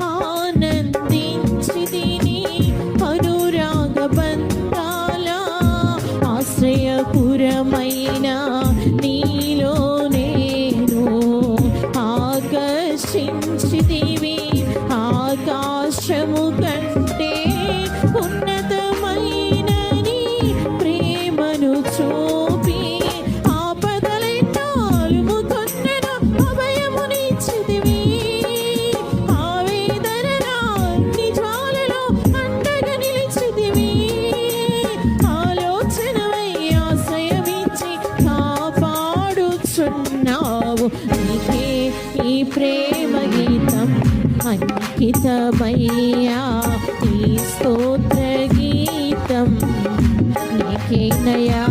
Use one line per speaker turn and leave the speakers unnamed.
ఆనందించి దీని అనురాగ బంధాల ఆశ్రయపురమైన నీలో నేను ఆకర్షించి దివి ఆకాశము కంటే ఉన్నతమైన నీ ప్రేమను చూపి ఆపదలెన్నో కొన్నెను అభయమునిచ్చితివి. ఆవేదనల నిజాలలో అండగా నిలిచితివి. ఆలోచనవై ఆశ్రయమిచ్చి కాపాడుచున్నావు. నీకే ఈ ప్రేమ గీతం అంకితమయ్యా, ఈ స్తోత్ర గీతం నీకేనయ్యా.